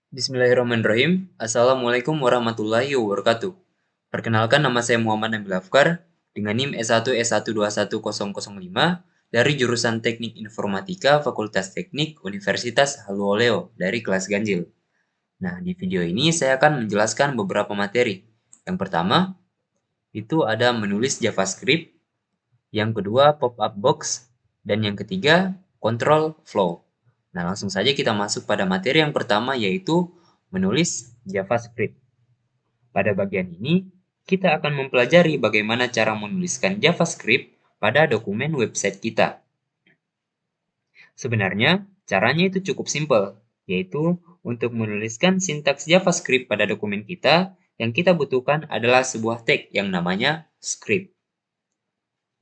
Bismillahirrahmanirrahim. Assalamualaikum warahmatullahi wabarakatuh. Perkenalkan, nama saya Muhammad Nabil Afkar dengan NIM S1S121005 dari jurusan Teknik Informatika Fakultas Teknik Universitas Haluoleo dari kelas ganjil. Nah, di video ini saya akan menjelaskan beberapa materi. Yang pertama, itu ada menulis JavaScript, yang kedua pop-up box, dan yang ketiga control flow. Nah, langsung saja kita masuk pada materi yang pertama, yaitu menulis JavaScript. Pada bagian ini, kita akan mempelajari bagaimana cara menuliskan JavaScript pada dokumen website kita. Sebenarnya, caranya itu cukup simpel, yaitu untuk menuliskan sintaks JavaScript pada dokumen kita, yang kita butuhkan adalah sebuah tag yang namanya script.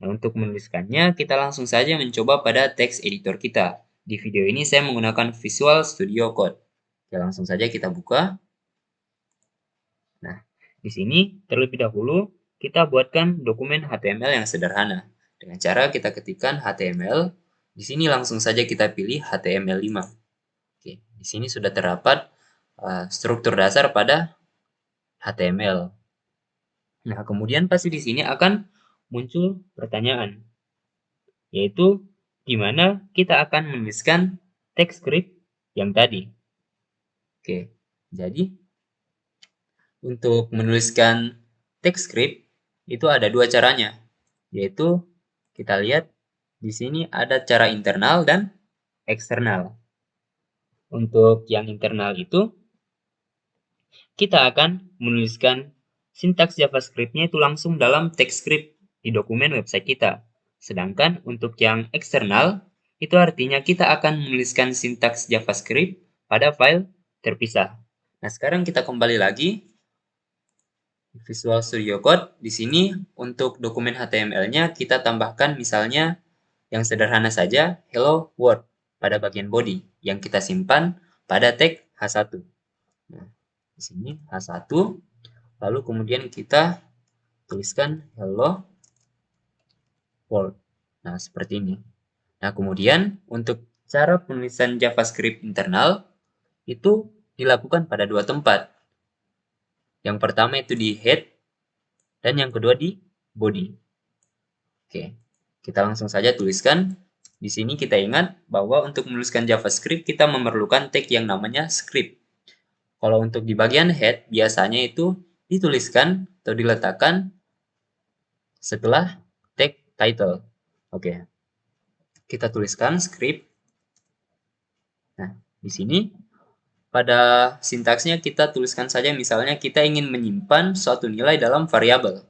Nah, untuk menuliskannya, kita langsung saja mencoba pada text editor kita. Di video ini saya menggunakan Visual Studio Code. Oke, langsung saja kita buka. Nah, di sini terlebih dahulu kita buatkan dokumen HTML yang sederhana. Dengan cara kita ketikkan HTML, di sini langsung saja kita pilih HTML5. Oke, di sini sudah terdapat struktur dasar pada HTML. Nah, kemudian pasti di sini akan muncul pertanyaan, yaitu di mana kita akan menuliskan teks script yang tadi. Oke, jadi untuk menuliskan teks script itu ada dua caranya, yaitu kita lihat di sini ada cara internal dan eksternal. Untuk yang internal itu kita akan menuliskan sintaks JavaScript-nya itu langsung dalam teks script di dokumen website kita. Sedangkan untuk yang eksternal, itu artinya kita akan menuliskan sintaks JavaScript pada file terpisah. Nah, sekarang kita kembali lagi di Visual Studio Code. Di sini untuk dokumen HTML-nya kita tambahkan misalnya yang sederhana saja, Hello World pada bagian body yang kita simpan pada tag H1. Nah, di sini H1, lalu kemudian kita tuliskan Hello World. Nah, seperti ini. Nah, kemudian untuk cara penulisan JavaScript internal itu dilakukan pada dua tempat. Yang pertama itu di head dan yang kedua di body. Oke, kita langsung saja tuliskan. Di sini kita ingat bahwa untuk menuliskan JavaScript kita memerlukan tag yang namanya script. Kalau untuk di bagian head biasanya itu dituliskan atau diletakkan setelah tag title. Oke, kita tuliskan script. Nah, di sini pada sintaksnya kita tuliskan saja misalnya kita ingin menyimpan suatu nilai dalam variabel.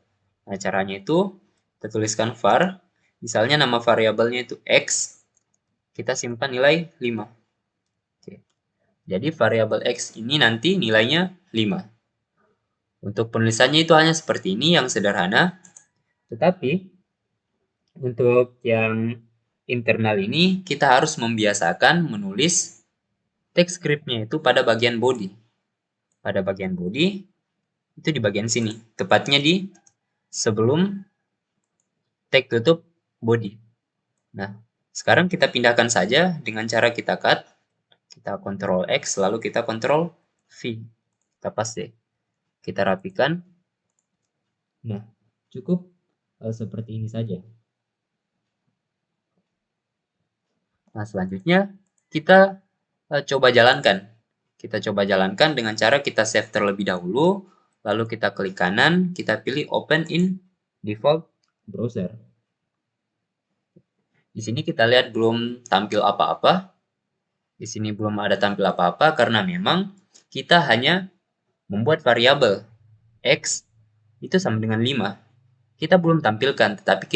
Nah, caranya itu kita tuliskan var, misalnya nama variabelnya itu x, kita simpan nilai 5. Oke. Jadi variabel x ini nanti nilainya 5. Untuk penulisannya itu hanya seperti ini yang sederhana, tetapi untuk yang internal ini kita harus membiasakan menulis teks script-nya itu pada bagian body. Pada bagian body itu di bagian sini, tepatnya di sebelum tag tutup body. Nah, sekarang kita pindahkan saja dengan cara kita cut. Kita Ctrl X, lalu kita Ctrl V. Kita paste. Kita rapikan. Nah, cukup seperti ini saja. Nah, selanjutnya kita coba jalankan. Kita coba jalankan dengan cara kita save terlebih dahulu, lalu kita klik kanan, kita pilih Open in Default Browser. Di sini kita lihat belum tampil apa-apa. Di sini belum ada tampil apa-apa karena memang kita hanya membuat variabel x itu sama dengan 5. Kita belum tampilkan, tetapi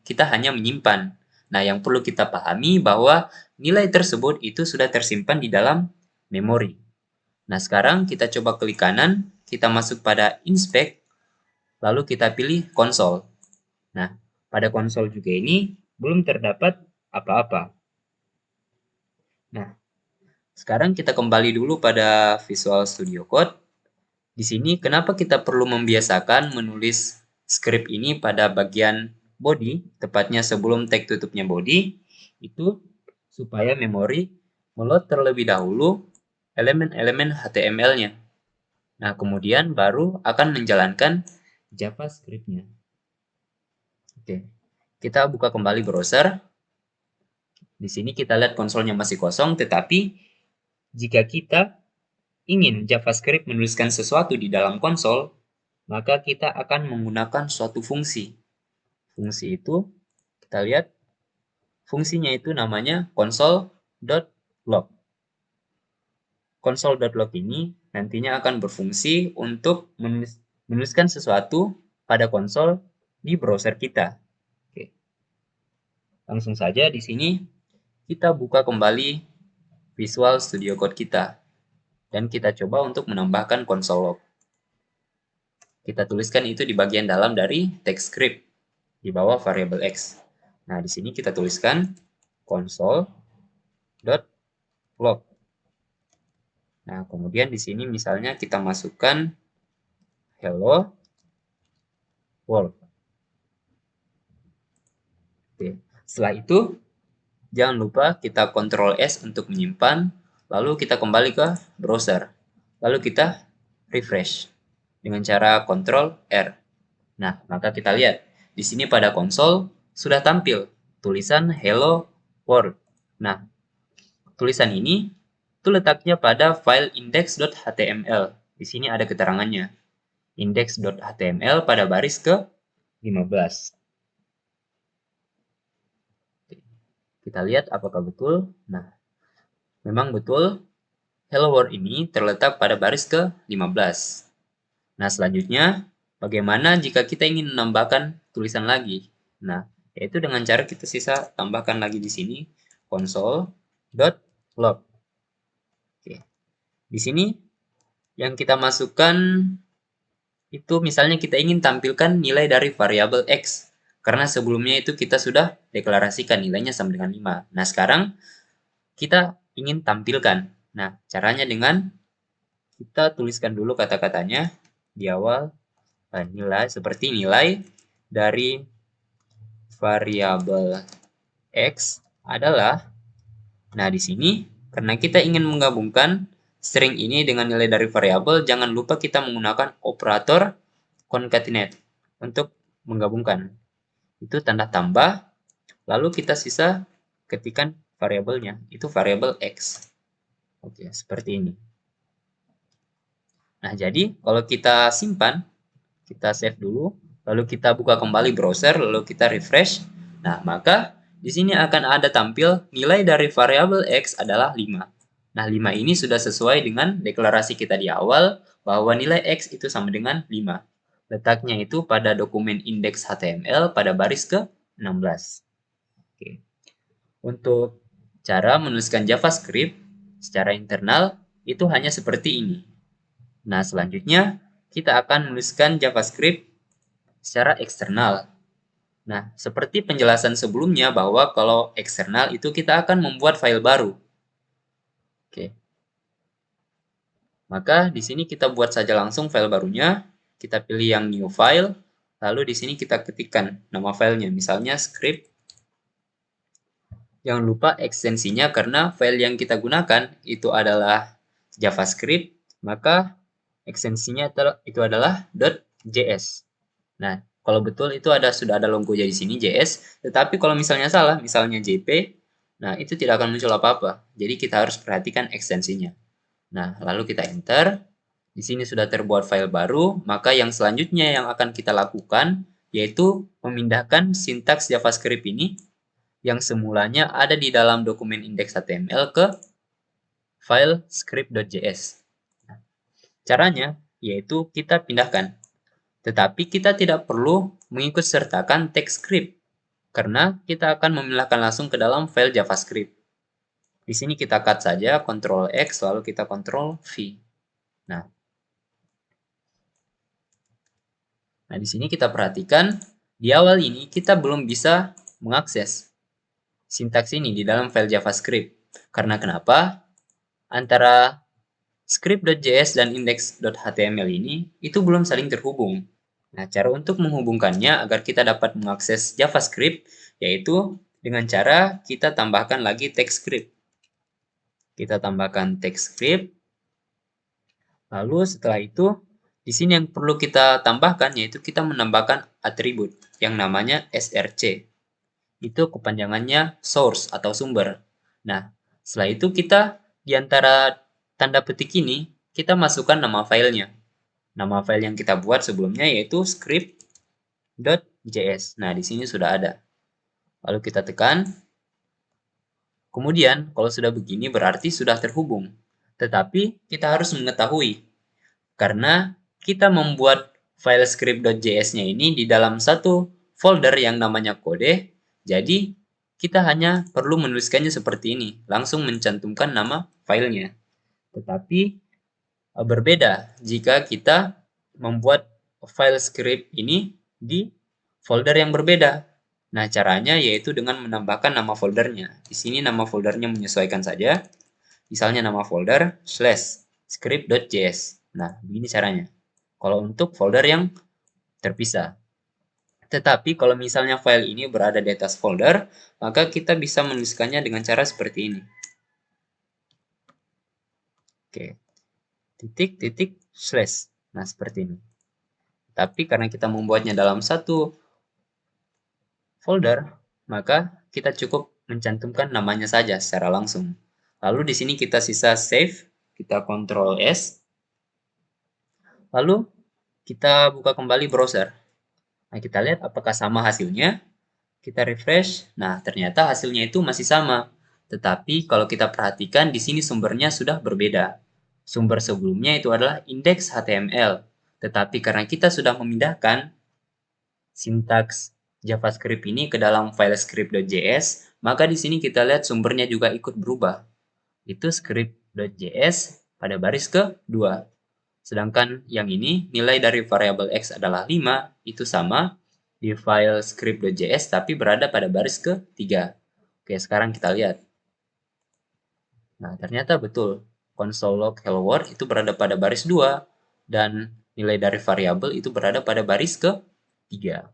kita hanya menyimpan. Nah, yang perlu kita pahami bahwa nilai tersebut itu sudah tersimpan di dalam memori. Nah, sekarang kita coba klik kanan, kita masuk pada Inspect, lalu kita pilih Console. Nah, pada konsol juga ini belum terdapat apa-apa. Nah, sekarang kita kembali dulu pada Visual Studio Code. Di sini kenapa kita perlu membiasakan menulis script ini pada bagian body, tepatnya sebelum tag tutupnya body, itu supaya memori meload terlebih dahulu elemen-elemen HTML-nya. Nah, kemudian baru akan menjalankan JavaScript-nya. Oke, kita buka kembali browser. Di sini kita lihat konsolnya masih kosong, tetapi jika kita ingin JavaScript menuliskan sesuatu di dalam konsol, maka kita akan menggunakan suatu fungsi. Fungsi itu, kita lihat, fungsinya itu namanya console.log. Console.log ini nantinya akan berfungsi untuk menuliskan sesuatu pada konsol di browser kita. Oke. Langsung saja di sini kita buka kembali Visual Studio Code kita. Dan kita coba untuk menambahkan console log. Kita tuliskan itu di bagian dalam dari text script di bawah variable x. Nah, di sini kita tuliskan console.log. Nah, kemudian di sini misalnya kita masukkan hello world. Oke. Setelah itu, jangan lupa kita Ctrl S untuk menyimpan, lalu kita kembali ke browser. Lalu kita refresh dengan cara Ctrl R. Nah, maka kita lihat di sini pada konsol sudah tampil tulisan Hello World. Nah, tulisan ini itu letaknya pada file index.html. Di sini ada keterangannya. Index.html pada baris ke-15. Kita lihat apakah betul. Nah, memang betul. Hello World ini terletak pada baris ke-15. Nah, selanjutnya, bagaimana jika kita ingin menambahkan tulisan lagi? Nah, yaitu dengan cara kita sisa tambahkan lagi di sini console.log. Oke. Di sini yang kita masukkan itu misalnya kita ingin tampilkan nilai dari variabel x. Karena sebelumnya itu kita sudah deklarasikan nilainya sama dengan 5. Nah, sekarang kita ingin tampilkan. Nah, caranya dengan kita tuliskan dulu kata-katanya di awal. Nilai seperti nilai dari variabel x adalah, nah di sini karena kita ingin menggabungkan string ini dengan nilai dari variabel, jangan lupa kita menggunakan operator concatenate untuk menggabungkan. Itu tanda tambah, lalu kita sisa ketikkan variabelnya, itu variabel x. Oke, seperti ini. Nah, jadi kalau kita simpan, kita save dulu, lalu kita buka kembali browser, lalu kita refresh. Nah, maka di sini akan ada tampil nilai dari variabel x adalah 5. Nah, 5 ini sudah sesuai dengan deklarasi kita di awal bahwa nilai x itu sama dengan 5. Letaknya itu pada dokumen index.html pada baris ke-16. Oke. Untuk cara menuliskan JavaScript secara internal itu hanya seperti ini. Nah, selanjutnya kita akan menuliskan JavaScript secara eksternal. Nah, seperti penjelasan sebelumnya bahwa kalau eksternal itu kita akan membuat file baru. Oke. Maka di sini kita buat saja langsung file barunya. Kita pilih yang new file. Lalu di sini kita ketikkan nama filenya, misalnya script. Jangan lupa ekstensinya karena file yang kita gunakan itu adalah JavaScript, maka ekstensinya itu adalah .js. Nah, kalau betul itu sudah ada logo di sini JS, tetapi kalau misalnya salah, misalnya JP, nah itu tidak akan muncul apa-apa. Jadi kita harus perhatikan ekstensinya. Nah, lalu kita enter. Di sini sudah terbuat file baru, maka yang selanjutnya yang akan kita lakukan yaitu memindahkan sintaks JavaScript ini yang semulanya ada di dalam dokumen index.html ke file script.js. Caranya yaitu kita pindahkan. Tetapi kita tidak perlu mengikut sertakan text script karena kita akan memindahkan langsung ke dalam file JavaScript. Di sini kita cut saja Ctrl X lalu kita Ctrl V. Nah, di sini kita perhatikan di awal ini kita belum bisa mengakses sintaks ini di dalam file JavaScript. Karena kenapa? Antara script.js dan index.html ini itu belum saling terhubung. Nah, cara untuk menghubungkannya agar kita dapat mengakses JavaScript yaitu dengan cara kita tambahkan lagi text script. Kita tambahkan text script, Lalu setelah itu, di sini yang perlu kita tambahkan yaitu kita menambahkan atribut yang namanya src. Itu kepanjangannya source atau sumber. Nah, setelah itu kita di antara tanda petik ini, kita masukkan nama filenya. Nama file yang kita buat sebelumnya yaitu script.js. Nah, di sini sudah ada. Lalu kita tekan. Kemudian, kalau sudah begini berarti sudah terhubung. Tetapi, kita harus mengetahui. Karena kita membuat file script.js-nya ini di dalam satu folder yang namanya kode, jadi kita hanya perlu menuliskannya seperti ini, langsung mencantumkan nama filenya. Tetapi berbeda jika kita membuat file script ini di folder yang berbeda. Nah, caranya yaitu dengan menambahkan nama foldernya. Di sini nama foldernya menyesuaikan saja. Misalnya nama folder /script.js. Nah, begini caranya. Kalau untuk folder yang terpisah. Tetapi kalau misalnya file ini berada di atas folder, maka kita bisa menuliskannya dengan cara seperti ini. Oke. Titik, slash. Nah, seperti ini. Tapi karena kita membuatnya dalam satu folder, maka kita cukup mencantumkan namanya saja secara langsung. Lalu di sini kita sisa save, kita Ctrl S. Lalu kita buka kembali browser. Nah, kita lihat apakah sama hasilnya. Kita refresh. Nah, ternyata hasilnya itu masih sama. Tetapi kalau kita perhatikan di sini sumbernya sudah berbeda. Sumber sebelumnya itu adalah index HTML. Tetapi karena kita sudah memindahkan sintaks JavaScript ini ke dalam file script.js, maka di sini kita lihat sumbernya juga ikut berubah. Itu script.js pada baris ke-2. Sedangkan yang ini, nilai dari variabel x adalah 5, itu sama di file script.js tapi berada pada baris ke-3. Oke, sekarang kita lihat. Nah, ternyata betul. Console log hello world itu berada pada baris 2 dan nilai dari variabel itu berada pada baris ke-3.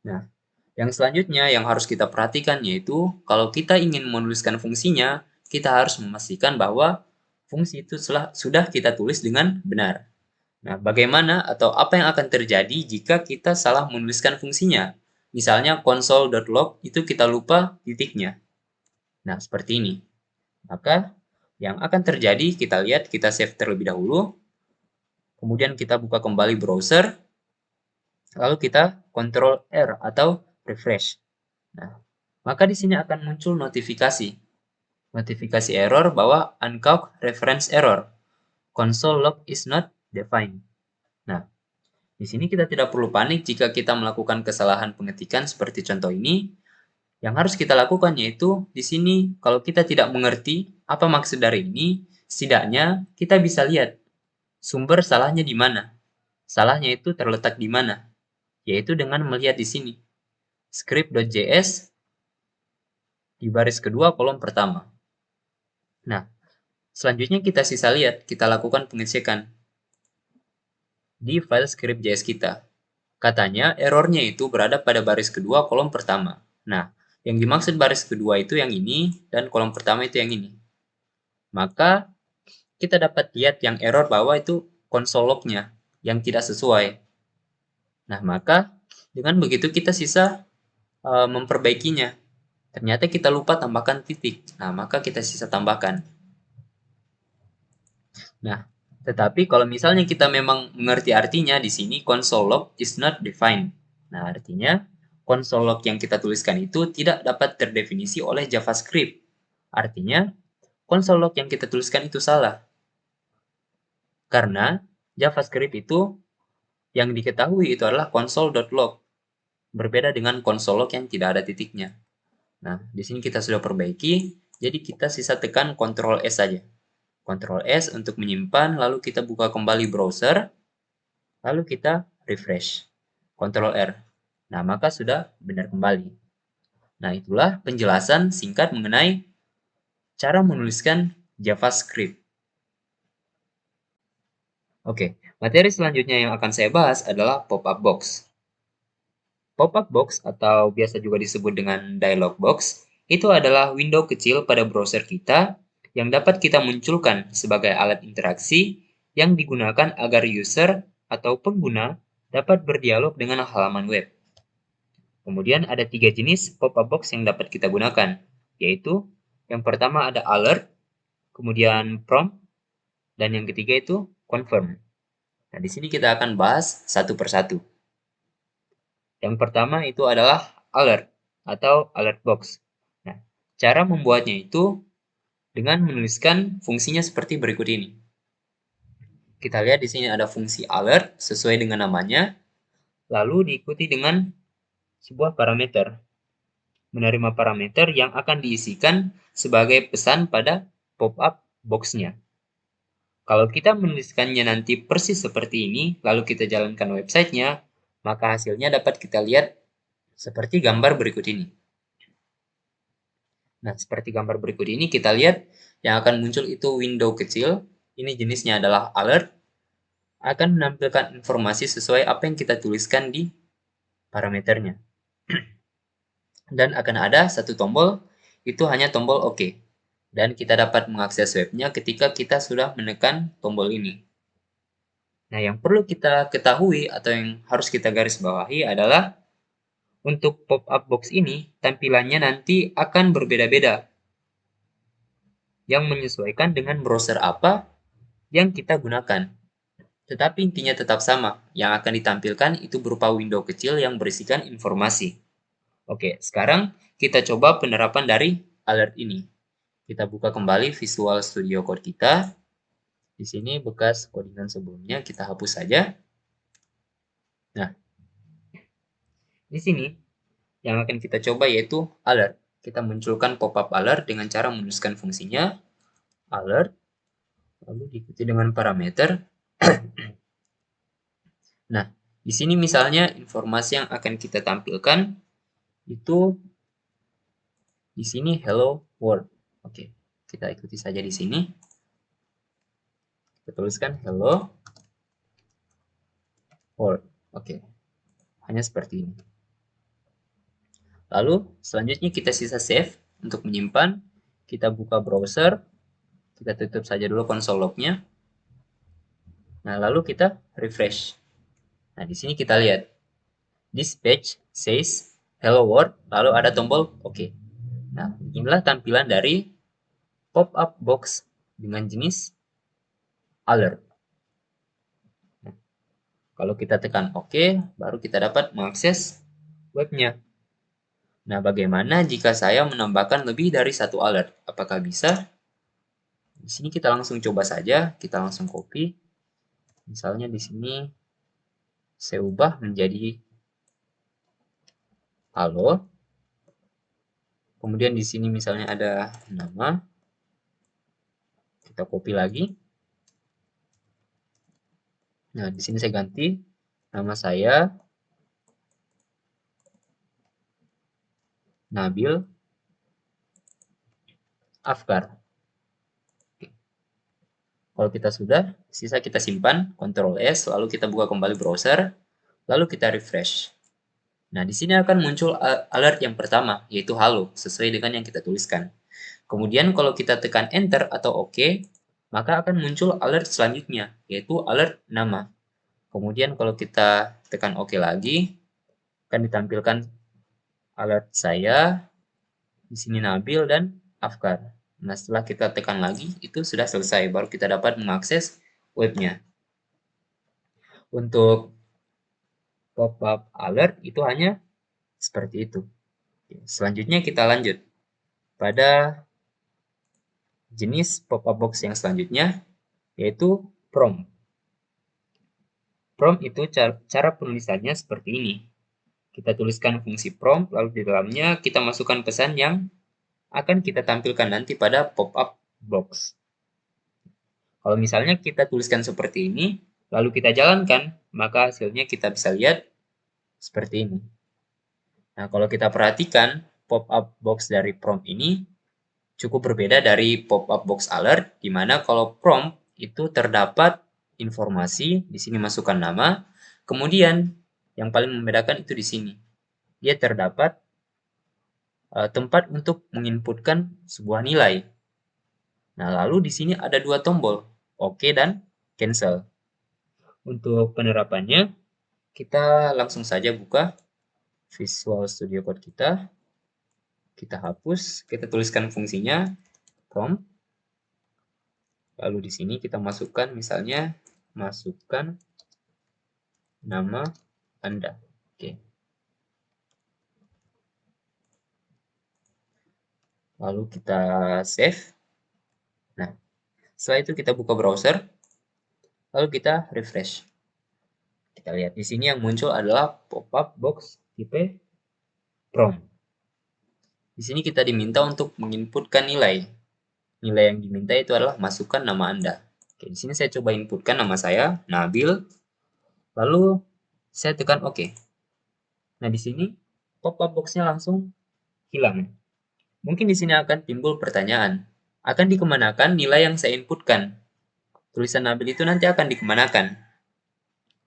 Nah, yang selanjutnya yang harus kita perhatikan yaitu kalau kita ingin menuliskan fungsinya, kita harus memastikan bahwa fungsi itu sudah kita tulis dengan benar. Nah, bagaimana atau apa yang akan terjadi jika kita salah menuliskan fungsinya? Misalnya console.log itu kita lupa titiknya. Nah, seperti ini. Maka yang akan terjadi kita lihat, kita save terlebih dahulu. Kemudian kita buka kembali browser. Lalu kita Ctrl R atau refresh. Nah, maka di sini akan muncul notifikasi. Notifikasi error bahwa uncaught reference error. Console log is not defined. Nah, di sini kita tidak perlu panik jika kita melakukan kesalahan pengetikan seperti contoh ini. Yang harus kita lakukan yaitu di sini kalau kita tidak mengerti apa maksud dari ini, setidaknya kita bisa lihat sumber salahnya di mana. Salahnya itu terletak di mana? Yaitu dengan melihat di sini. Script.js di baris kedua kolom pertama. Nah, selanjutnya kita sisa lihat, kita lakukan pengecekan di file script.js kita. Katanya errornya itu berada pada baris kedua kolom pertama. Nah, yang dimaksud baris kedua itu yang ini dan kolom pertama itu yang ini. Maka kita dapat lihat yang error bahwa itu console log-nya yang tidak sesuai. Nah, maka dengan begitu kita sisa memperbaikinya. Ternyata kita lupa tambahkan titik. Nah, maka kita sisa tambahkan. Nah, tetapi kalau misalnya kita memang mengerti artinya di sini console log is not defined. Nah, artinya console log yang kita tuliskan itu tidak dapat terdefinisi oleh JavaScript. Artinya console log yang kita tuliskan itu salah. Karena JavaScript itu yang diketahui itu adalah console.log. Berbeda dengan console log yang tidak ada titiknya. Nah, di sini kita sudah perbaiki, jadi kita sisa tekan Ctrl S saja. Ctrl S untuk menyimpan, lalu kita buka kembali browser, lalu kita refresh. Ctrl R. Nah, maka sudah benar kembali. Nah, itulah penjelasan singkat mengenai cara menuliskan JavaScript. Oke, materi selanjutnya yang akan saya bahas adalah pop-up box. Pop-up box atau biasa juga disebut dengan dialog box itu adalah window kecil pada browser kita yang dapat kita munculkan sebagai alat interaksi yang digunakan agar user atau pengguna dapat berdialog dengan halaman web. Kemudian ada 3 jenis pop-up box yang dapat kita gunakan, yaitu yang pertama ada alert, kemudian prompt, dan yang ketiga itu confirm. Nah, di sini kita akan bahas satu persatu. Yang pertama itu adalah alert atau alert box. Nah, cara membuatnya itu dengan menuliskan fungsinya seperti berikut ini. Kita lihat di sini ada fungsi alert sesuai dengan namanya, lalu diikuti dengan sebuah parameter. Menerima parameter yang akan diisikan sebagai pesan pada pop-up box-nya. Kalau kita menuliskannya nanti persis seperti ini, lalu kita jalankan websitenya, maka hasilnya dapat kita lihat seperti gambar berikut ini. Nah, seperti gambar berikut ini, kita lihat yang akan muncul itu window kecil. Ini jenisnya adalah alert. Akan menampilkan informasi sesuai apa yang kita tuliskan di parameternya. Dan akan ada satu tombol, itu hanya tombol OK. Dan kita dapat mengakses webnya ketika kita sudah menekan tombol ini. Nah, yang perlu kita ketahui atau yang harus kita garis bawahi adalah untuk pop-up box ini, tampilannya nanti akan berbeda-beda yang menyesuaikan dengan browser apa yang kita gunakan. Tetapi intinya tetap sama, yang akan ditampilkan itu berupa window kecil yang berisikan informasi. Oke, sekarang kita coba penerapan dari alert ini. Kita buka kembali Visual Studio Code kita. Di sini bekas codingan sebelumnya kita hapus saja. Nah, di sini yang akan kita coba yaitu alert. Kita munculkan pop-up alert dengan cara menuliskan fungsinya alert, lalu diikuti dengan parameter. Nah, di sini misalnya informasi yang akan kita tampilkan itu di sini hello world. Oke, kita ikuti saja di sini. Kita tuliskan hello world. Oke, hanya seperti ini. Lalu selanjutnya kita sisa save untuk menyimpan. Kita buka browser. Kita tutup saja dulu console log-nya. Nah, lalu kita refresh. Nah, di sini kita lihat. This page says hello world, lalu ada tombol OK. Nah, inilah tampilan dari pop-up box dengan jenis alert. Nah, kalau kita tekan OK, baru kita dapat mengakses webnya. Nah, bagaimana jika saya menambahkan lebih dari satu alert? Apakah bisa? Di sini kita langsung coba saja, kita langsung copy. Misalnya di sini saya ubah menjadi halo. Kemudian di sini misalnya ada nama. Kita copy lagi. Nah, di sini saya ganti nama saya Nabil Afkar. Oke. Kalau kita sudah, sisa kita simpan, Ctrl S, lalu kita buka kembali browser, lalu kita refresh. Nah, di sini akan muncul alert yang pertama, yaitu halo, sesuai dengan yang kita tuliskan. Kemudian kalau kita tekan Enter atau OK, maka akan muncul alert selanjutnya, yaitu alert nama. Kemudian kalau kita tekan OK lagi, akan ditampilkan alert saya, di sini Nabil dan Afkar. Nah, setelah kita tekan lagi, itu sudah selesai. Baru kita dapat mengakses webnya. Untuk pop-up alert itu hanya seperti itu. Selanjutnya kita lanjut pada jenis pop-up box yang selanjutnya, yaitu prompt. Prompt itu cara penulisannya seperti ini. Kita tuliskan fungsi prompt, lalu di dalamnya kita masukkan pesan yang akan kita tampilkan nanti pada pop-up box. Kalau misalnya kita tuliskan seperti ini, lalu kita jalankan, maka hasilnya kita bisa lihat seperti ini. Nah, kalau kita perhatikan, pop-up box dari prompt ini cukup berbeda dari pop-up box alert, di mana kalau prompt itu terdapat informasi, di sini masukkan nama, kemudian yang paling membedakan itu di sini. Dia terdapat tempat untuk menginputkan sebuah nilai. Nah, lalu di sini ada dua tombol, OK dan Cancel. Untuk penerapannya, kita langsung saja buka Visual Studio Code kita. Kita hapus, kita tuliskan fungsinya prompt. Lalu di sini kita masukkan misalnya masukkan nama Anda. Oke. Lalu kita save. Nah, setelah itu kita buka browser, lalu kita refresh. Kita lihat di sini yang muncul adalah pop-up box tipe prompt. Di sini kita diminta untuk menginputkan nilai. Nilai yang diminta itu adalah masukkan nama Anda. Oke, di sini saya coba inputkan nama saya, Nabil. Lalu saya tekan OK. Nah, di sini pop-up box-nya langsung hilang. Mungkin di sini akan timbul pertanyaan, akan dikemanakan nilai yang saya inputkan? Tulisan Nabil itu nanti akan dikemanakan?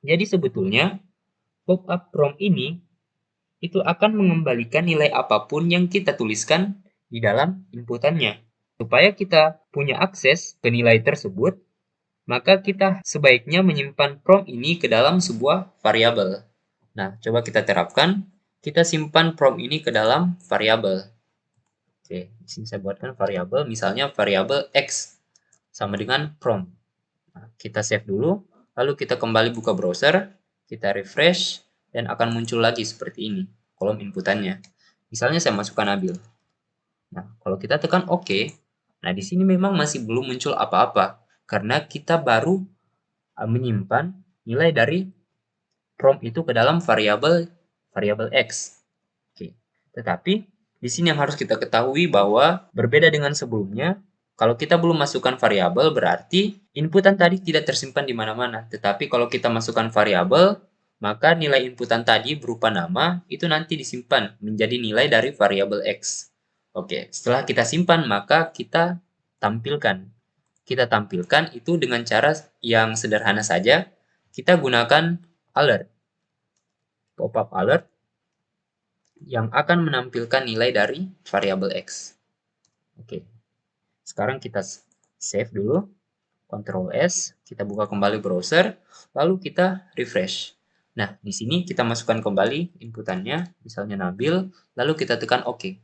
Jadi sebetulnya pop-up prompt ini itu akan mengembalikan nilai apapun yang kita tuliskan di dalam inputannya. Supaya kita punya akses ke nilai tersebut, maka kita sebaiknya menyimpan prompt ini ke dalam sebuah variabel. Nah, coba kita terapkan. Kita simpan prompt ini ke dalam variabel. Oke, di sini saya buatkan variabel, misalnya variabel X sama dengan prompt. Nah, kita save dulu, lalu kita kembali buka browser, kita refresh, dan akan muncul lagi seperti ini, kolom inputannya. Misalnya saya masukkan Nabil. Nah, kalau kita tekan OK, nah di sini memang masih belum muncul apa-apa, karena kita baru menyimpan nilai dari prompt itu ke dalam variabel X. Oke. Tetapi di sini yang harus kita ketahui bahwa berbeda dengan sebelumnya, kalau kita belum masukkan variabel berarti inputan tadi tidak tersimpan di mana-mana. Tetapi kalau kita masukkan variabel, maka nilai inputan tadi berupa nama itu nanti disimpan menjadi nilai dari variabel X. Oke, setelah kita simpan maka kita tampilkan. Kita tampilkan itu dengan cara yang sederhana saja. Kita gunakan alert, pop-up alert yang akan menampilkan nilai dari variabel X. Oke, sekarang kita save dulu, Ctrl S, kita buka kembali browser, lalu kita refresh. Nah, di sini kita masukkan kembali inputannya, misalnya Nabil, lalu kita tekan OK.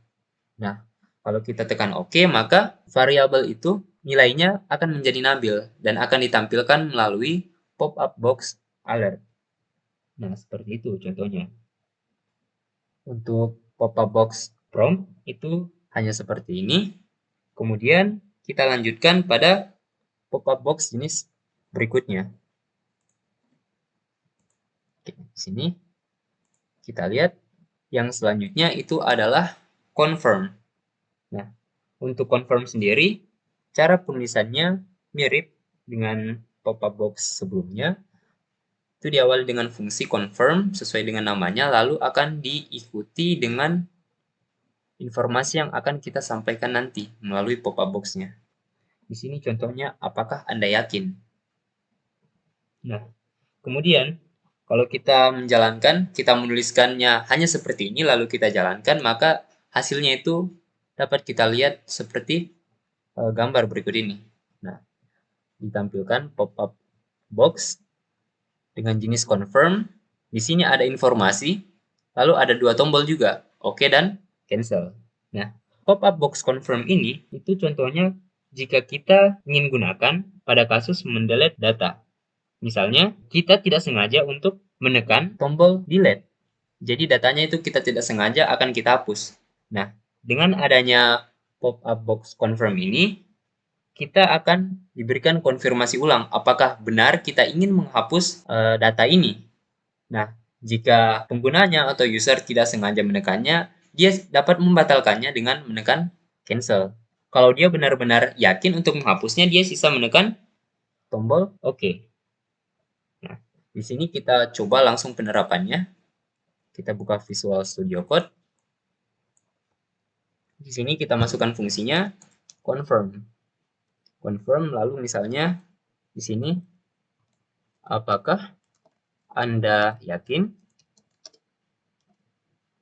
Nah, kalau kita tekan OK, maka variabel itu nilainya akan menjadi Nabil dan akan ditampilkan melalui pop-up box alert. Nah, seperti itu contohnya. Untuk pop-up box prompt itu hanya seperti ini. Kemudian kita lanjutkan pada pop-up box jenis berikutnya. Oke, di sini kita lihat yang selanjutnya itu adalah confirm. Nah, untuk confirm sendiri, cara penulisannya mirip dengan pop-up box sebelumnya. Itu diawali dengan fungsi confirm sesuai dengan namanya, lalu akan diikuti dengan informasi yang akan kita sampaikan nanti melalui pop-up box-nya. Di sini contohnya, apakah Anda yakin? Nah, kemudian kalau kita menjalankan, kita menuliskannya hanya seperti ini, lalu kita jalankan, maka hasilnya itu dapat kita lihat seperti gambar berikut ini. Nah, ditampilkan pop-up box dengan jenis confirm. Di sini ada informasi, lalu ada dua tombol juga, OK dan cancel. Nah, pop-up box confirm ini itu contohnya jika kita ingin gunakan pada kasus mendelete data. Misalnya, kita tidak sengaja untuk menekan tombol delete. Jadi datanya itu kita tidak sengaja akan kita hapus. Nah, dengan adanya pop-up box confirm ini, kita akan diberikan konfirmasi ulang apakah benar kita ingin menghapus data ini. Nah, jika penggunanya atau user tidak sengaja menekannya, dia dapat membatalkannya dengan menekan cancel. Kalau dia benar-benar yakin untuk menghapusnya, dia sisa menekan tombol OK. Nah, di sini kita coba langsung penerapannya. Kita buka Visual Studio Code. Di sini kita masukkan fungsinya confirm. Confirm, lalu misalnya di sini apakah Anda yakin?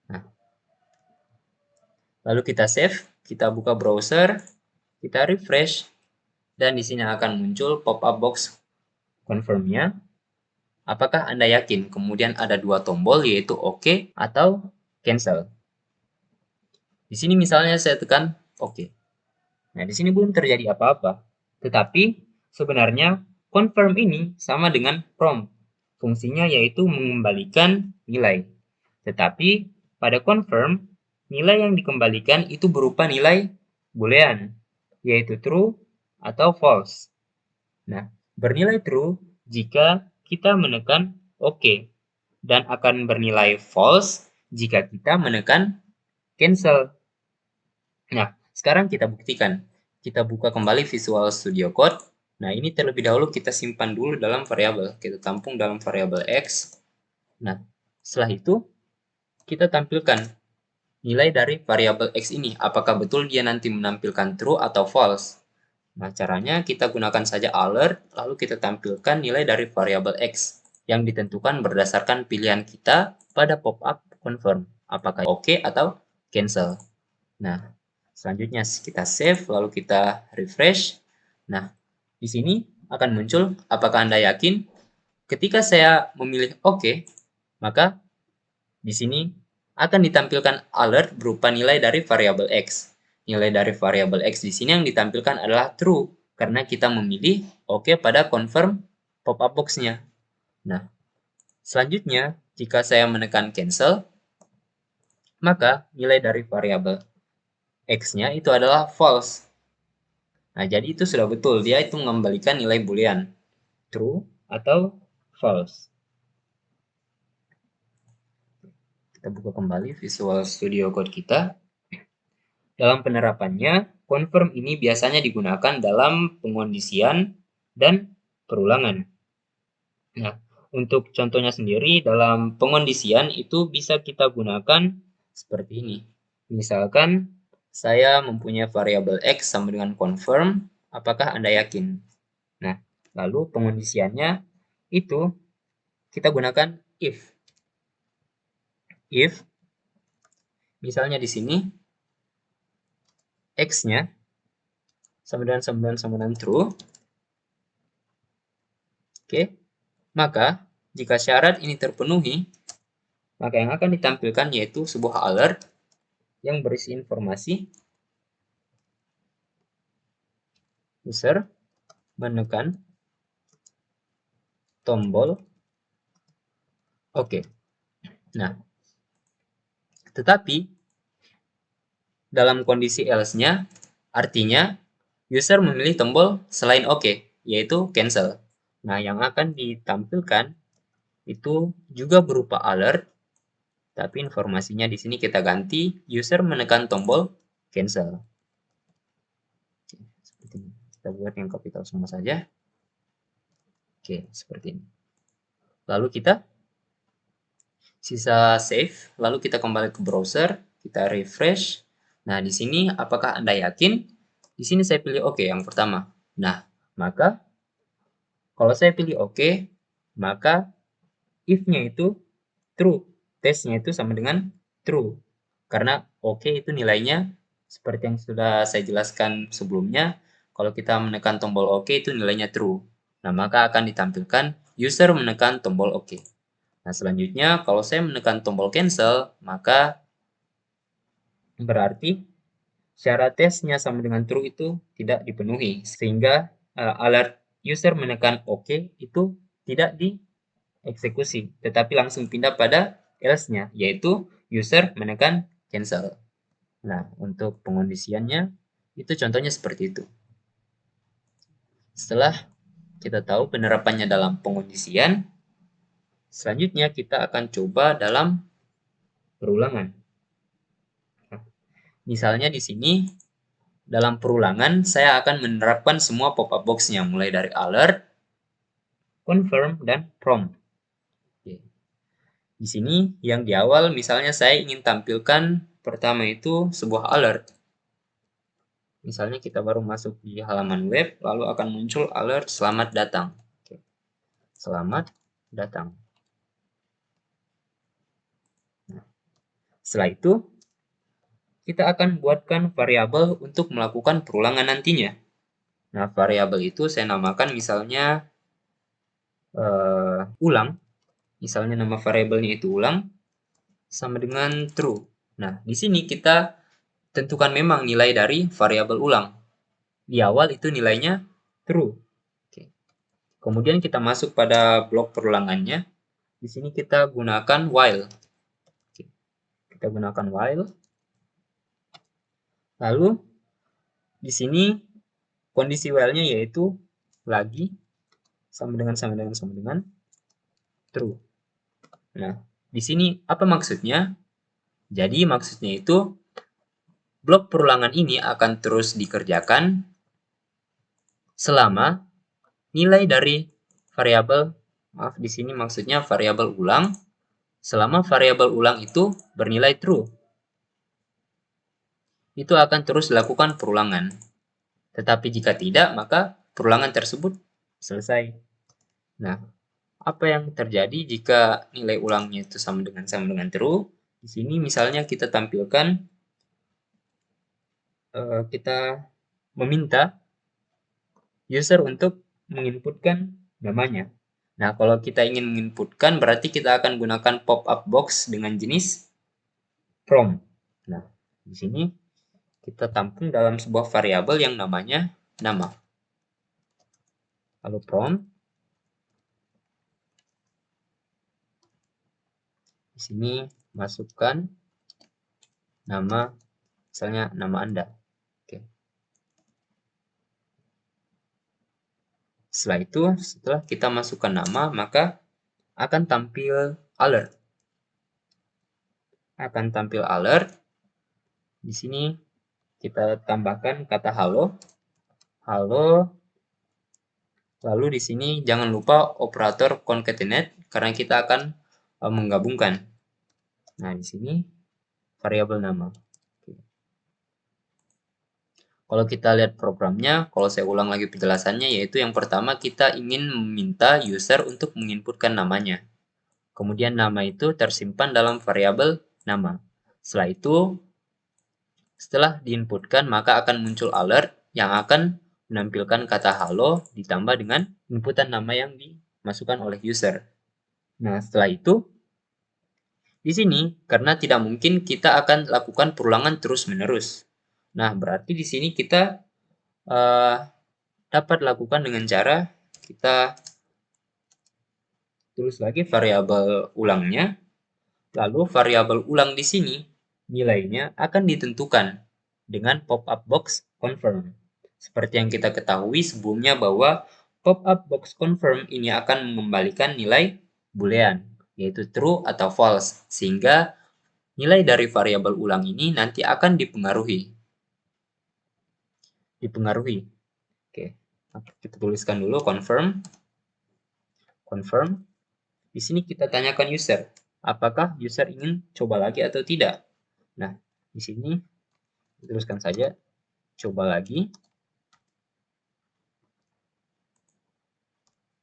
Nah, lalu kita save, kita buka browser, kita refresh. Dan di sini akan muncul pop-up box confirm-nya. Apakah Anda yakin? Kemudian ada dua tombol yaitu OK atau cancel. Di sini misalnya saya tekan OK. Nah, di sini belum terjadi apa-apa. Tetapi sebenarnya confirm ini sama dengan prompt. Fungsinya yaitu mengembalikan nilai. Tetapi pada confirm, nilai yang dikembalikan itu berupa nilai boolean, yaitu true atau false. Nah, bernilai true jika kita menekan OK, dan akan bernilai false jika kita menekan cancel. Nah, sekarang kita buktikan. Kita buka kembali Visual Studio Code. Nah, ini terlebih dahulu kita simpan dulu dalam variabel. Kita tampung dalam variabel X. Nah, setelah itu kita tampilkan nilai dari variabel X ini. Apakah betul dia nanti menampilkan true atau false? Nah, caranya kita gunakan saja alert, lalu kita tampilkan nilai dari variabel X yang ditentukan berdasarkan pilihan kita pada pop-up confirm. Apakah OK atau cancel. Nah, selanjutnya kita save, lalu kita refresh. Nah, di sini akan muncul, apakah Anda yakin? Ketika saya memilih OK, maka di sini akan ditampilkan alert berupa nilai dari variabel X. Nilai dari variabel X di sini yang ditampilkan adalah true, karena kita memilih OK pada confirm pop-up box-nya. Nah, selanjutnya, jika saya menekan cancel, maka nilai dari variabel X-nya itu adalah false. Nah, jadi itu sudah betul. Dia itu mengembalikan nilai boolean. True atau false. Kita buka kembali Visual Studio Code kita. Dalam penerapannya, confirm ini biasanya digunakan dalam pengondisian dan perulangan. Nah, untuk contohnya sendiri, dalam pengondisian itu bisa kita gunakan seperti ini. Misalkan, saya mempunyai variabel X sama dengan confirm, apakah Anda yakin? Nah, lalu pengondisiannya itu kita gunakan if. If, misalnya di sini, X-nya sama dengan true. Oke, maka jika syarat ini terpenuhi, maka yang akan ditampilkan yaitu sebuah alert yang berisi informasi user menekan tombol OK. Nah, tetapi dalam kondisi else-nya, artinya user memilih tombol selain OK, yaitu cancel. Nah, yang akan ditampilkan itu juga berupa alert, tapi informasinya di sini kita ganti user menekan tombol cancel. Seperti ini. Kita buat yang capital semua saja. Oke, seperti ini. Lalu kita sisa save, lalu kita kembali ke browser, kita refresh. Nah, di sini apakah Anda yakin? Di sini saya pilih OK yang pertama. Nah, maka kalau saya pilih OK, maka if-nya itu true. Test-nya itu sama dengan true. Karena OK itu nilainya seperti yang sudah saya jelaskan sebelumnya, kalau kita menekan tombol OK itu nilainya true. Nah, maka akan ditampilkan user menekan tombol OK. Nah, selanjutnya kalau saya menekan tombol cancel, maka berarti syarat tesnya sama dengan true itu tidak dipenuhi, sehingga alert user menekan OK itu tidak dieksekusi, tetapi langsung pindah pada else-nya, yaitu user menekan cancel. Nah, untuk pengondisiannya, itu contohnya seperti itu. Setelah kita tahu penerapannya dalam pengondisian, selanjutnya kita akan coba dalam perulangan. Misalnya di sini, dalam perulangan, saya akan menerapkan semua pop-up box-nya, mulai dari alert, confirm, dan prompt. Oke. Di sini, yang di awal, misalnya saya ingin tampilkan pertama itu sebuah alert. Misalnya kita baru masuk di halaman web, lalu akan muncul alert selamat datang. Oke. Selamat datang. Nah, setelah itu, kita akan buatkan variabel untuk melakukan perulangan nantinya. Nah, variabel itu saya namakan misalnya ulang. Misalnya nama variabelnya itu ulang sama dengan true. Nah, di sini kita tentukan memang nilai dari variabel ulang. Di awal itu nilainya true. Oke. Kemudian kita masuk pada blok perulangannya. Di sini kita gunakan while. Oke. Kita gunakan while. Lalu di sini kondisi while-nya yaitu lagi sama dengan true. Nah, di sini apa maksudnya? Jadi maksudnya itu blok perulangan ini akan terus dikerjakan selama nilai dari variabel, maaf di sini maksudnya variabel ulang, selama variabel ulang itu bernilai true. Itu akan terus dilakukan perulangan. Tetapi jika tidak, maka perulangan tersebut selesai. Nah, apa yang terjadi jika nilai ulangnya itu sama dengan true? Di sini misalnya kita tampilkan kita meminta user untuk menginputkan namanya. Nah, kalau kita ingin menginputkan berarti kita akan gunakan pop-up box dengan jenis from. Nah, di sini kita tampung dalam sebuah variabel yang namanya nama. Lalu from. Di sini masukkan nama, misalnya nama Anda. Oke. Setelah itu, setelah kita masukkan nama, maka akan tampil alert. Akan tampil alert. Di sini kita tambahkan kata halo. Halo. Lalu di sini jangan lupa operator concatenate karena kita akan menggabungkan. Nah, di sini variabel nama. Kalau kita lihat programnya, kalau saya ulang lagi penjelasannya, yaitu yang pertama kita ingin meminta user untuk menginputkan namanya. Kemudian nama itu tersimpan dalam variabel nama. Setelah itu, setelah diinputkan, maka akan muncul alert yang akan menampilkan kata halo ditambah dengan inputan nama yang dimasukkan oleh user. Nah, setelah itu, di sini, karena tidak mungkin kita akan lakukan perulangan terus-menerus. Nah, berarti di sini kita dapat lakukan dengan cara kita tulis lagi variabel ulangnya, lalu variabel ulang di sini nilainya akan ditentukan dengan pop-up box confirm. Seperti yang kita ketahui sebelumnya bahwa pop-up box confirm ini akan mengembalikan nilai boolean, yaitu true atau false, sehingga nilai dari variabel ulang ini nanti akan dipengaruhi. Oke, kita tuliskan dulu confirm. Di sini kita tanyakan user, apakah user ingin coba lagi atau tidak. Nah, di sini teruskan saja coba lagi.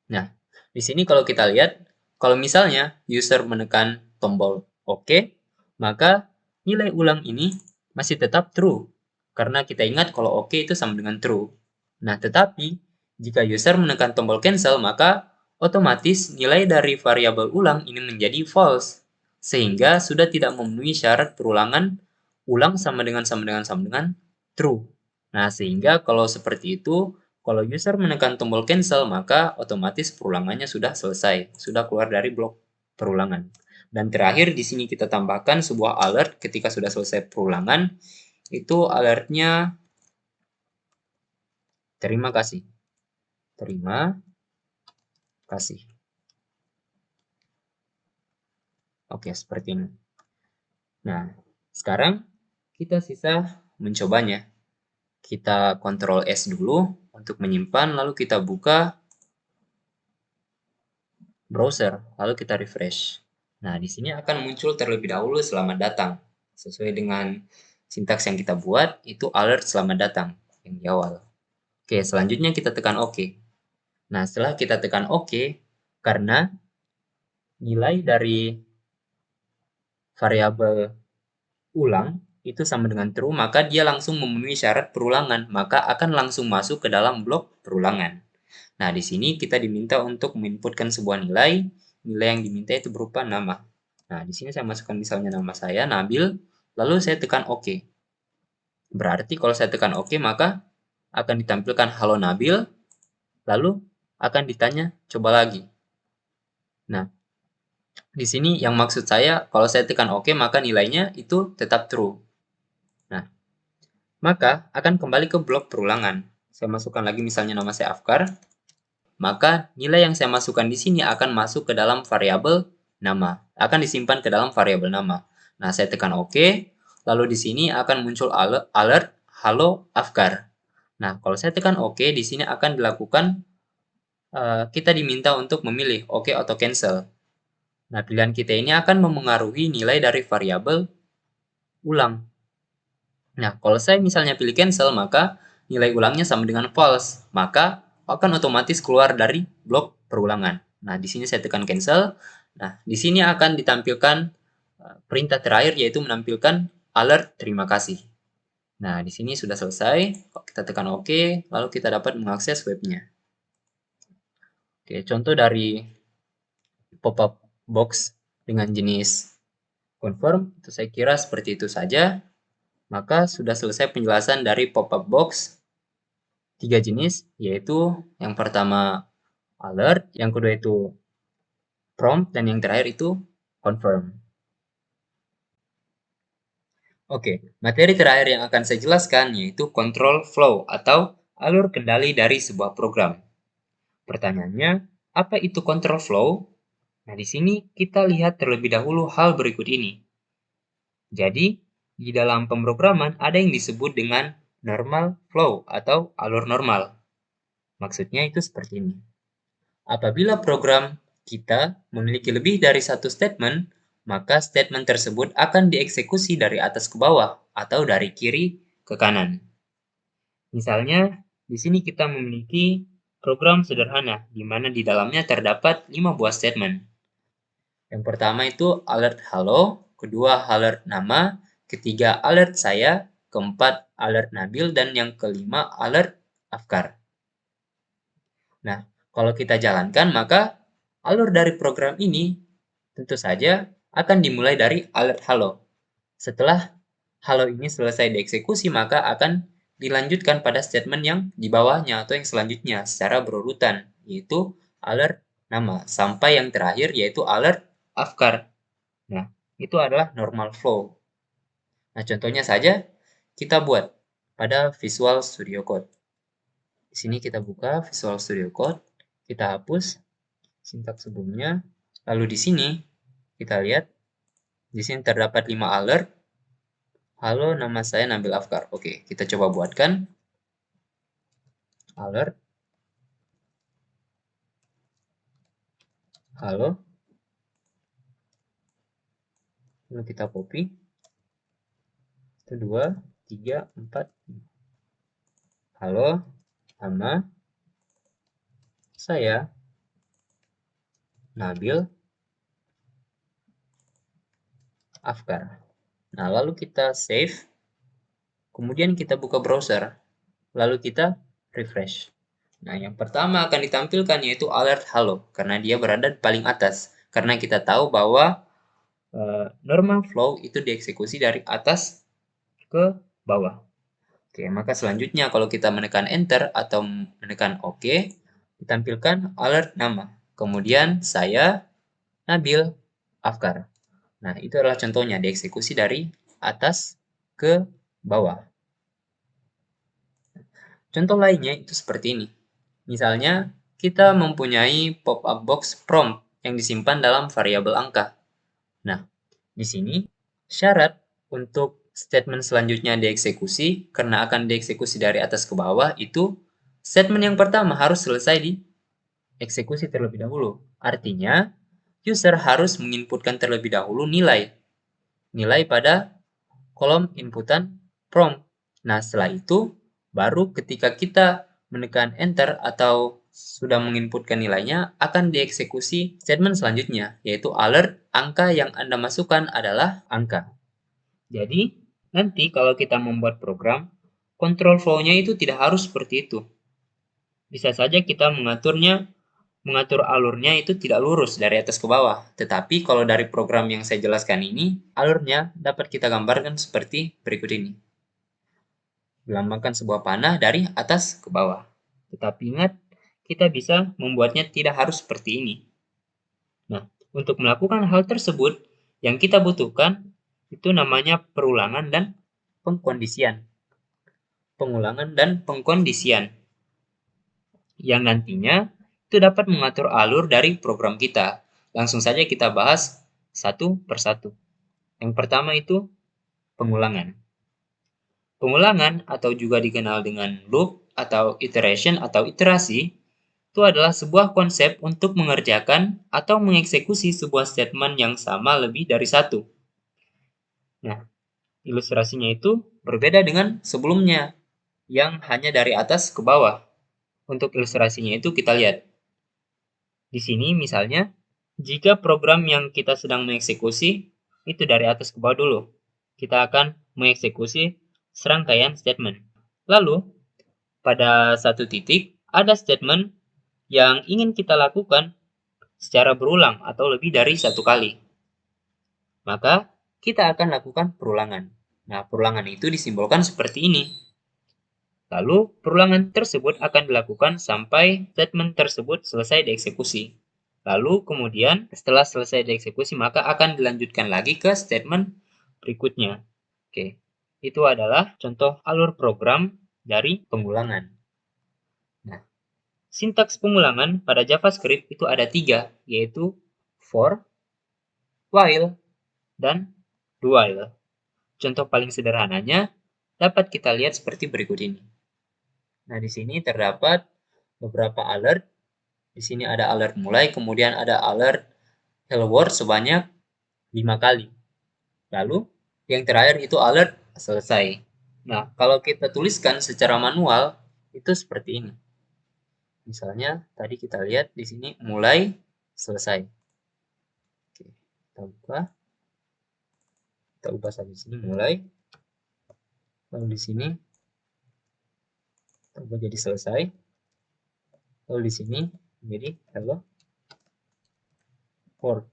Nah, di sini kalau kita lihat, kalau misalnya user menekan tombol OK, maka nilai ulang ini masih tetap true. Karena kita ingat kalau OK itu sama dengan true. Nah, tetapi jika user menekan tombol cancel, maka otomatis nilai dari variabel ulang ini menjadi false. Sehingga sudah tidak memenuhi syarat perulangan ulang sama dengan true. Nah, sehingga kalau seperti itu, kalau user menekan tombol cancel, maka otomatis perulangannya sudah selesai, sudah keluar dari blok perulangan. Dan terakhir di sini kita tambahkan sebuah alert ketika sudah selesai perulangan, itu alertnya terima kasih. Terima kasih. Oke, seperti ini. Nah, sekarang kita sisa mencobanya. Kita Ctrl S dulu untuk menyimpan, lalu kita buka browser, lalu kita refresh. Nah, di sini akan muncul terlebih dahulu selamat datang. Sesuai dengan sintaks yang kita buat, itu alert selamat datang yang di awal. Oke, selanjutnya kita tekan OK. Nah, setelah kita tekan OK, karena nilai dari variabel ulang itu sama dengan true, maka dia langsung memenuhi syarat perulangan, maka akan langsung masuk ke dalam blok perulangan. Nah, di sini kita diminta untuk menginputkan sebuah nilai, nilai yang diminta itu berupa nama. Nah, di sini saya masukkan misalnya nama saya, Nabil, lalu saya tekan OK. Berarti kalau saya tekan OK, maka akan ditampilkan Halo Nabil, lalu akan ditanya coba lagi. Nah, di sini yang maksud saya, kalau saya tekan OK, maka nilainya itu tetap true. Nah, maka akan kembali ke blok perulangan. Saya masukkan lagi misalnya nama saya Afkar, maka nilai yang saya masukkan di sini akan masuk ke dalam variabel nama, akan disimpan ke dalam variabel nama. Nah, saya tekan OK, lalu di sini akan muncul alert Halo Afkar. Nah, kalau saya tekan OK, di sini akan dilakukan, kita diminta untuk memilih OK atau cancel. Nah, pilihan kita ini akan memengaruhi nilai dari variabel ulang. Nah, kalau saya misalnya pilih cancel, maka nilai ulangnya sama dengan false, maka akan otomatis keluar dari blok perulangan. Nah, di sini saya tekan cancel. Nah, di sini akan ditampilkan perintah terakhir, yaitu menampilkan alert terima kasih. Nah, di sini sudah selesai. Kita tekan OK, lalu kita dapat mengakses webnya. Oke, contoh dari pop-up box dengan jenis confirm, itu saya kira seperti itu saja. Maka sudah selesai penjelasan dari pop-up box 3 jenis, yaitu yang pertama alert, yang kedua itu prompt, dan yang terakhir itu confirm. Oke, materi terakhir yang akan saya jelaskan yaitu control flow atau alur kendali dari sebuah program. Pertanyaannya, apa itu control flow? Nah, di sini kita lihat terlebih dahulu hal berikut ini. Jadi, di dalam pemrograman ada yang disebut dengan normal flow atau alur normal. Maksudnya itu seperti ini. Apabila program kita memiliki lebih dari satu statement, maka statement tersebut akan dieksekusi dari atas ke bawah atau dari kiri ke kanan. Misalnya, di sini kita memiliki program sederhana, di mana di dalamnya terdapat 5 buah statement. Yang pertama itu alert halo, kedua alert nama, ketiga alert saya, keempat alert Nabil, dan yang kelima alert Afkar. Nah, kalau kita jalankan, maka alur dari program ini tentu saja akan dimulai dari alert halo. Setelah halo ini selesai dieksekusi, maka akan dilanjutkan pada statement yang di bawahnya atau yang selanjutnya secara berurutan, yaitu alert nama, sampai yang terakhir yaitu alert Afkar. Nah, itu adalah normal flow. Nah, contohnya saja kita buat pada Visual Studio Code. Di sini kita buka Visual Studio Code, kita hapus sintaks sebelumnya. Lalu di sini kita lihat, di sini terdapat 5 alert. Halo, nama saya Nabil Afkar. Oke, kita coba buatkan alert. Halo. Lalu kita copy. 1, 2, 3, 4. Halo, nama saya Nabil Afkar. Nah, lalu kita save. Kemudian kita buka browser. Lalu kita refresh. Nah, yang pertama akan ditampilkan yaitu alert halo, karena dia berada di paling atas. Karena kita tahu bahwa normal flow itu dieksekusi dari atas ke bawah. Oke, maka selanjutnya kalau kita menekan enter atau menekan OK, ditampilkan alert nama. Kemudian saya Nabil Afkar. Nah, itu adalah contohnya dieksekusi dari atas ke bawah. Contoh lainnya itu seperti ini. Misalnya, kita mempunyai pop-up box prompt yang disimpan dalam variabel angka. Nah, di sini syarat untuk statement selanjutnya dieksekusi, karena akan dieksekusi dari atas ke bawah, itu statement yang pertama harus selesai dieksekusi terlebih dahulu. Artinya, user harus menginputkan terlebih dahulu nilai pada kolom inputan prompt. Nah, setelah itu, baru ketika kita menekan enter atau sudah menginputkan nilainya, akan dieksekusi statement selanjutnya, yaitu alert angka yang Anda masukkan adalah angka. Jadi, Nanti kalau kita membuat program, control flow-nya itu tidak harus seperti itu. Bisa saja kita mengatur alurnya itu tidak lurus dari atas ke bawah. Tetapi kalau dari program yang saya jelaskan ini, alurnya dapat kita gambarkan seperti berikut ini. Melambangkan sebuah panah dari atas ke bawah. Tetapi ingat, kita bisa membuatnya tidak harus seperti ini. Nah, untuk melakukan hal tersebut, yang kita butuhkan itu namanya perulangan dan pengkondisian. Pengulangan dan pengkondisian. Yang nantinya itu dapat mengatur alur dari program kita. Langsung saja kita bahas satu persatu. Yang pertama itu pengulangan. Pengulangan atau juga dikenal dengan loop atau iteration atau iterasi itu adalah sebuah konsep untuk mengerjakan atau mengeksekusi sebuah statement yang sama lebih dari satu. Nah, ilustrasinya itu berbeda dengan sebelumnya yang hanya dari atas ke bawah. Untuk ilustrasinya itu kita lihat. Di sini misalnya, jika program yang kita sedang mengeksekusi itu dari atas ke bawah dulu, kita akan mengeksekusi serangkaian statement. Lalu, pada satu titik, ada statement yang ingin kita lakukan secara berulang atau lebih dari satu kali. Maka, kita akan lakukan perulangan. Nah, perulangan itu disimbolkan seperti ini. Lalu, perulangan tersebut akan dilakukan sampai statement tersebut selesai dieksekusi. Lalu, kemudian setelah selesai dieksekusi, maka akan dilanjutkan lagi ke statement berikutnya. Oke, itu adalah contoh alur program dari pengulangan. Nah, sintaks pengulangan pada JavaScript itu ada 3, yaitu for, while, dan do while. Contoh paling sederhananya dapat kita lihat seperti berikut ini. Nah, di sini terdapat beberapa alert. Di sini ada alert mulai, kemudian ada alert hello world sebanyak 5 kali. Lalu, yang terakhir itu alert selesai. Nah, kalau kita tuliskan secara manual, itu seperti ini. Misalnya, tadi kita lihat di sini mulai, selesai. Oke, kita buka. Kita ubah sampai sini mulai. Lalu di sini kita ubah jadi selesai. Lalu di sini jadi hello world.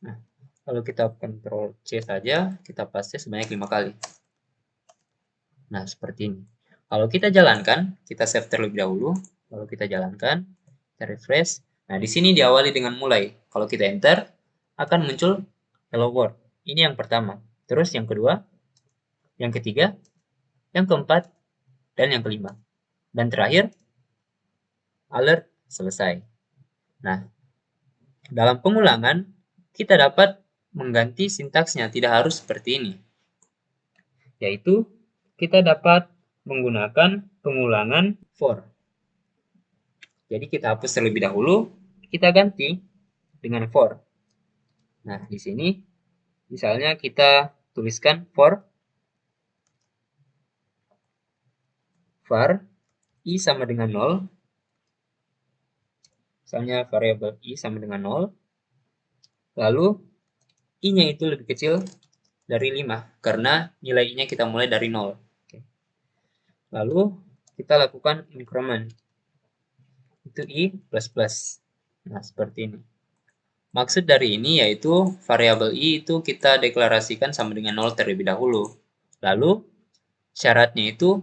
Nah, kalau kita Ctrl C saja, kita paste sebanyak 5 kali. Nah, seperti ini. Kalau kita jalankan, kita save terlebih dahulu, lalu kita jalankan, kita refresh. Nah, di sini diawali dengan mulai. Kalau kita enter, akan muncul hello world. Ini yang pertama. Terus yang kedua, yang ketiga, yang keempat, dan yang kelima. Dan terakhir, alert selesai. Nah, dalam pengulangan, kita dapat mengganti sintaksnya, tidak harus seperti ini. Yaitu, kita dapat menggunakan pengulangan for. Jadi kita hapus terlebih dahulu, kita ganti dengan for. Nah, di sini misalnya kita tuliskan for var i sama dengan 0. Misalnya variabel i sama dengan 0. Lalu i-nya itu lebih kecil dari 5 karena nilai i-nya kita mulai dari 0. Lalu kita lakukan increment. Itu i plus plus. Nah, seperti ini. Maksud dari ini yaitu variabel i itu kita deklarasikan sama dengan 0 terlebih dahulu. Lalu syaratnya itu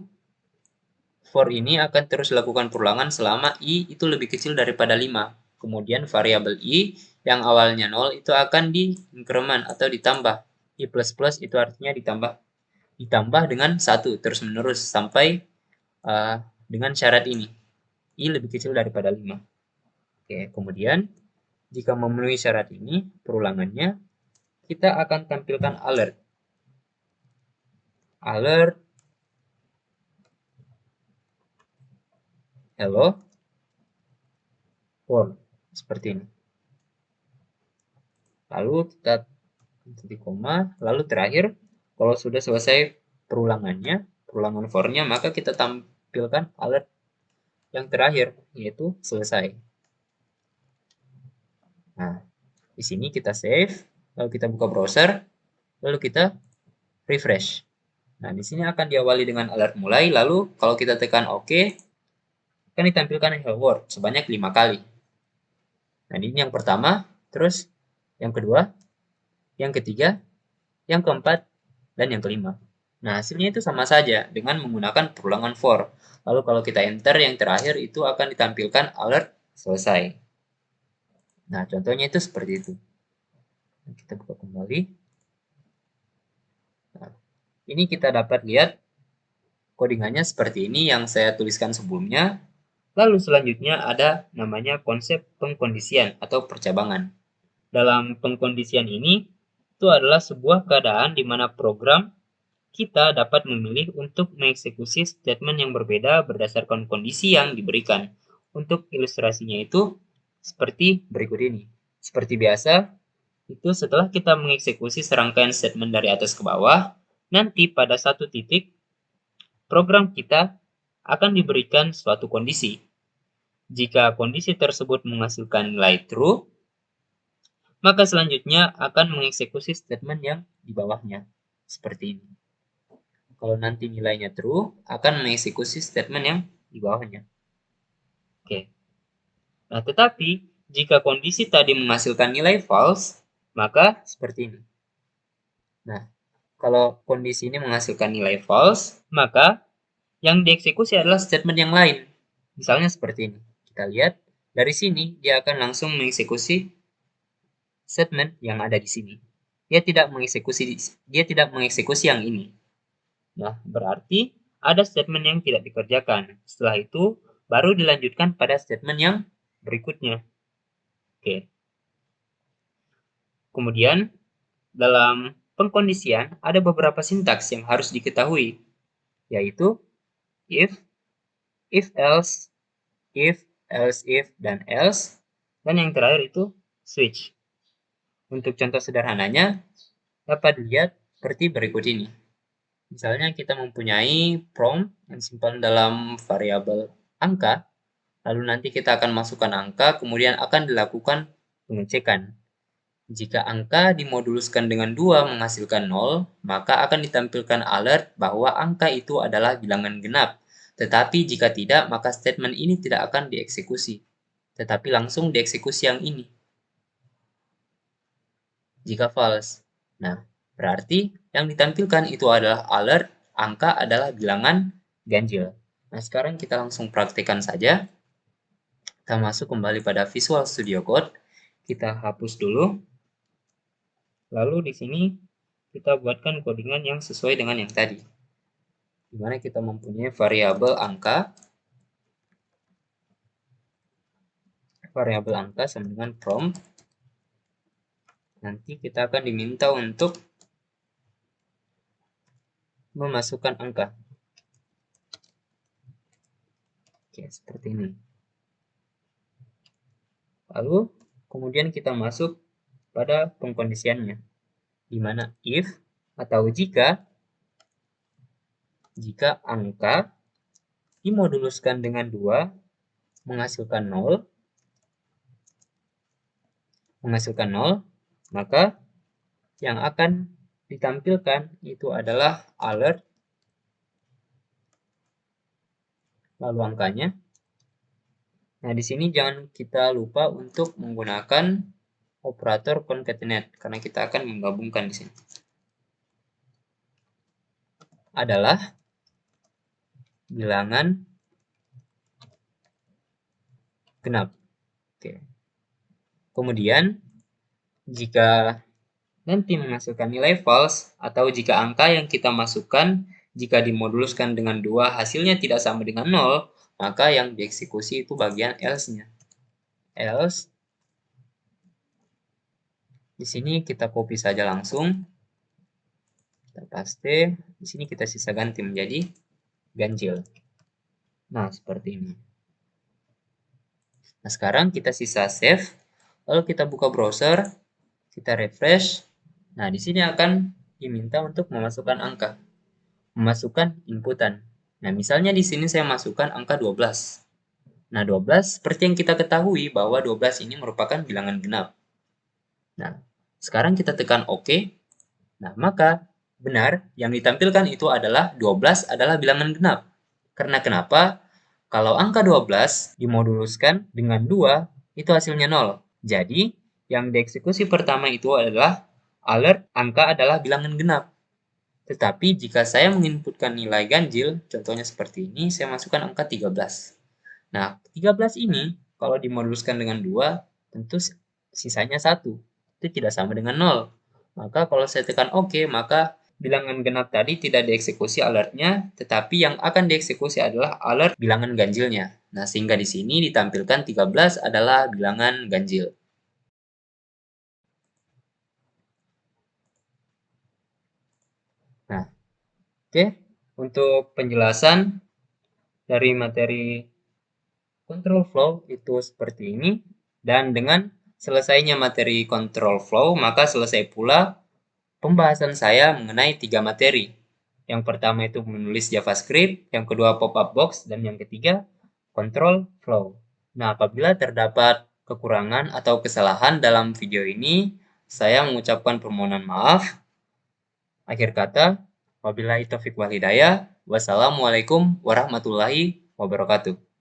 for ini akan terus lakukan perulangan selama i itu lebih kecil daripada 5. Kemudian variabel i yang awalnya 0 itu akan diincrement atau ditambah. I plus plus itu artinya ditambah dengan 1 terus menerus sampai dengan syarat ini. I lebih kecil daripada 5. Oke, kemudian jika memenuhi syarat ini, perulangannya, kita akan tampilkan alert. Alert hello world. Seperti ini. Lalu kita titik koma, lalu terakhir, kalau sudah selesai perulangannya, perulangan for-nya, maka kita tampilkan alert yang terakhir, yaitu selesai. Nah, di sini kita save, lalu kita buka browser, lalu kita refresh. Nah, di sini akan diawali dengan alert mulai, lalu kalau kita tekan OK, akan ditampilkan hello world sebanyak 5 kali. Nah, ini yang pertama, terus yang kedua, yang ketiga, yang keempat, dan yang kelima. Nah, hasilnya itu sama saja dengan menggunakan perulangan for. Lalu kalau kita enter yang terakhir itu akan ditampilkan alert selesai. Nah, contohnya itu seperti itu. Kita buka kembali. Nah, ini kita dapat lihat codingannya seperti ini yang saya tuliskan sebelumnya. Lalu selanjutnya ada namanya konsep pengkondisian atau percabangan. Dalam pengkondisian ini, itu adalah sebuah keadaan di mana program kita dapat memilih untuk mengeksekusi statement yang berbeda berdasarkan kondisi yang diberikan. Untuk ilustrasinya itu seperti berikut ini. Seperti biasa, itu setelah kita mengeksekusi serangkaian statement dari atas ke bawah, nanti pada satu titik, program kita akan diberikan suatu kondisi. Jika kondisi tersebut menghasilkan nilai true, maka selanjutnya akan mengeksekusi statement yang di bawahnya. Seperti ini. Kalau nanti nilainya true, akan mengeksekusi statement yang di bawahnya. Oke. Nah, tetapi jika kondisi tadi menghasilkan nilai false, maka seperti ini. Nah, kalau kondisi ini menghasilkan nilai false, maka yang dieksekusi adalah statement yang lain. Misalnya seperti ini. Kita lihat, dari sini dia akan langsung mengeksekusi statement yang ada di sini. Dia tidak mengeksekusi yang ini. Nah, berarti ada statement yang tidak dikerjakan. Setelah itu, baru dilanjutkan pada statement yang berikutnya. Oke. Kemudian, dalam pengkondisian, ada beberapa sintaks yang harus diketahui, yaitu if else, if, dan else, dan yang terakhir itu switch. Untuk contoh sederhananya, dapat dilihat seperti berikut ini. Misalnya kita mempunyai prompt yang simpan dalam variabel angka, lalu nanti kita akan masukkan angka, kemudian akan dilakukan pengecekan. Jika angka dimoduluskan dengan 2 menghasilkan 0, maka akan ditampilkan alert bahwa angka itu adalah bilangan genap. Tetapi jika tidak, maka statement ini tidak akan dieksekusi, tetapi langsung dieksekusi yang ini. Jika false. Nah, berarti yang ditampilkan itu adalah alert, angka adalah bilangan ganjil. Nah, sekarang kita langsung praktekkan saja. Kita masuk kembali pada Visual Studio Code. Kita hapus dulu. Lalu di sini kita buatkan codingan yang sesuai dengan yang tadi. Di mana kita mempunyai variabel angka. Variabel angka sama dengan prompt. Nanti kita akan diminta untuk memasukkan angka. Oke, seperti ini. Lalu, kemudian kita masuk pada pengkondisiannya, di mana if atau jika angka dimoduluskan dengan 2 menghasilkan 0, maka yang akan ditampilkan itu adalah alert, lalu angkanya. Nah, di sini jangan kita lupa untuk menggunakan operator concatenate, karena kita akan menggabungkan di sini. Adalah bilangan genap. Oke. Kemudian, jika nanti menghasilkan nilai false, atau jika angka yang kita masukkan, jika dimoduluskan dengan 2 hasilnya tidak sama dengan 0, maka yang dieksekusi itu bagian else-nya. Else. Di sini kita copy saja langsung. Kita paste. Di sini kita sisa ganti menjadi ganjil. Nah, seperti ini. Nah, sekarang kita sisa save. Lalu kita buka browser. Kita refresh. Nah, di sini akan diminta untuk memasukkan angka. Memasukkan inputan. Nah, misalnya di sini saya masukkan angka 12. Nah, 12 seperti yang kita ketahui bahwa 12 ini merupakan bilangan genap. Nah, sekarang kita tekan OK. Nah, maka Benar, yang ditampilkan itu adalah 12 adalah bilangan genap. Karena kenapa? Kalau angka 12 dimoduluskan dengan 2, itu hasilnya 0. Jadi, yang dieksekusi pertama itu adalah alert angka adalah bilangan genap. Tetapi jika saya menginputkan nilai ganjil, contohnya seperti ini, saya masukkan angka 13. Nah, 13 ini kalau dimoduluskan dengan 2, tentu sisanya 1. Itu tidak sama dengan 0. Maka kalau saya tekan OK, maka bilangan genap tadi tidak dieksekusi alertnya, tetapi yang akan dieksekusi adalah alert bilangan ganjilnya. Nah, sehingga di sini ditampilkan 13 adalah bilangan ganjil. Nah, oke. Untuk penjelasan dari materi control flow itu seperti ini. Dan dengan selesainya materi control flow, maka selesai pula pembahasan saya mengenai 3 materi. Yang pertama itu menulis JavaScript, yang kedua pop-up box, dan yang ketiga control flow. Nah, apabila terdapat kekurangan atau kesalahan dalam video ini, saya mengucapkan permohonan maaf. Akhir kata, wabillahi taufiq wal hidayah. Wassalamualaikum warahmatullahi wabarakatuh.